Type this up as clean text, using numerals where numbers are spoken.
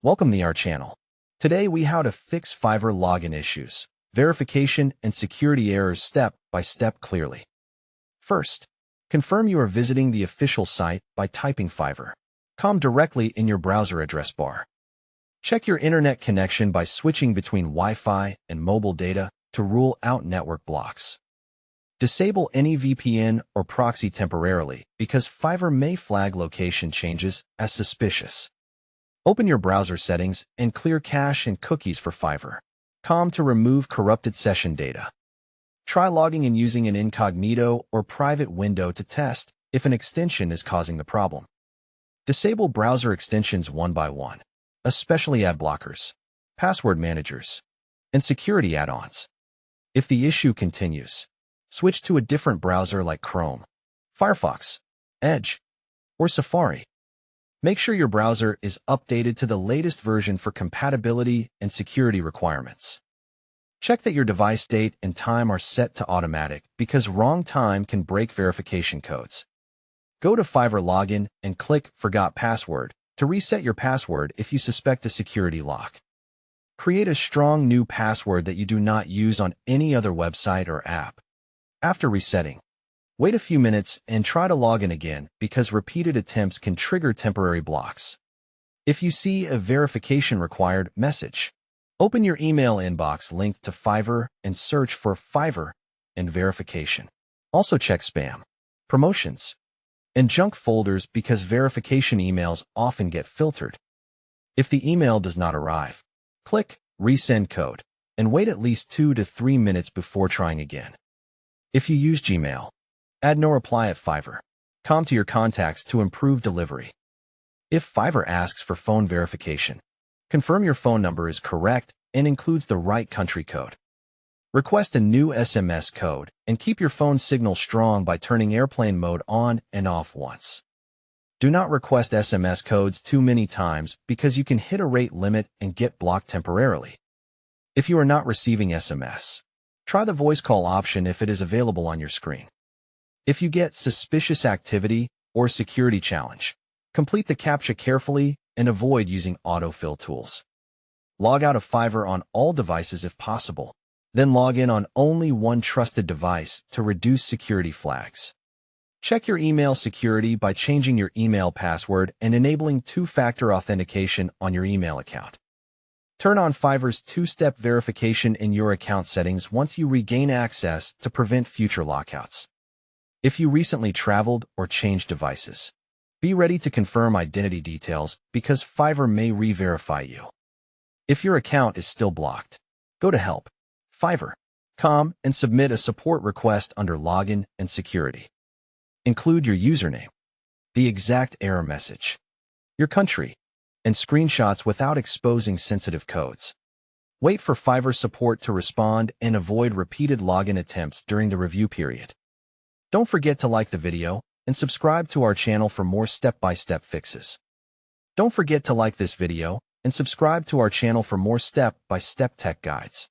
Welcome to our channel. Today we how to fix Fiverr login issues, verification and security errors step by step clearly. First, confirm you are visiting the official site by typing Fiverr.com directly in your browser address bar. Check your internet connection by switching between Wi-Fi and mobile data to rule out network blocks. Disable any VPN or proxy temporarily because Fiverr may flag location changes as suspicious. Open your browser settings and clear cache and cookies for Fiverr.com to remove corrupted session data. Try logging in using an incognito or private window to test if an extension is causing the problem. Disable browser extensions one by one, especially ad blockers, password managers, and security add-ons. If the issue continues, switch to a different browser like Chrome, Firefox, Edge, or Safari. Make sure your browser is updated to the latest version for compatibility and security requirements. Check that your device date and time are set to automatic because wrong time can break verification codes. Go to Fiverr login and click Forgot Password to reset your password if you suspect a security lock. Create a strong new password that you do not use on any other website or app. After resetting, wait a few minutes and try to log in again because repeated attempts can trigger temporary blocks. If you see a verification required message, open your email inbox linked to Fiverr and search for Fiverr and verification. Also check spam, promotions, and junk folders because verification emails often get filtered. If the email does not arrive, click Resend Code and wait at least 2 to 3 minutes before trying again. If you use Gmail, add no reply at Fiverr.com to your contacts to improve delivery. If Fiverr asks for phone verification, confirm your phone number is correct and includes the right country code. Request a new SMS code and keep your phone signal strong by turning airplane mode on and off once. Do not request SMS codes too many times because you can hit a rate limit and get blocked temporarily. If you are not receiving SMS, try the voice call option if it is available on your screen. If you get suspicious activity or security challenge, complete the CAPTCHA carefully and avoid using autofill tools. Log out of Fiverr on all devices if possible, then log in on only one trusted device to reduce security flags. Check your email security by changing your email password and enabling two-factor authentication on your email account. Turn on Fiverr's two-step verification in your account settings once you regain access to prevent future lockouts. If you recently traveled or changed devices, be ready to confirm identity details because Fiverr may re-verify you. If your account is still blocked, go to Help, Fiverr.com and submit a support request under Login and Security. Include your username, the exact error message, your country, and screenshots without exposing sensitive codes. Wait for Fiverr support to respond and avoid repeated login attempts during the review period. Don't forget to like the video and subscribe to our channel for more step-by-step fixes. Don't forget to like this video and subscribe to our channel for more step-by-step tech guides.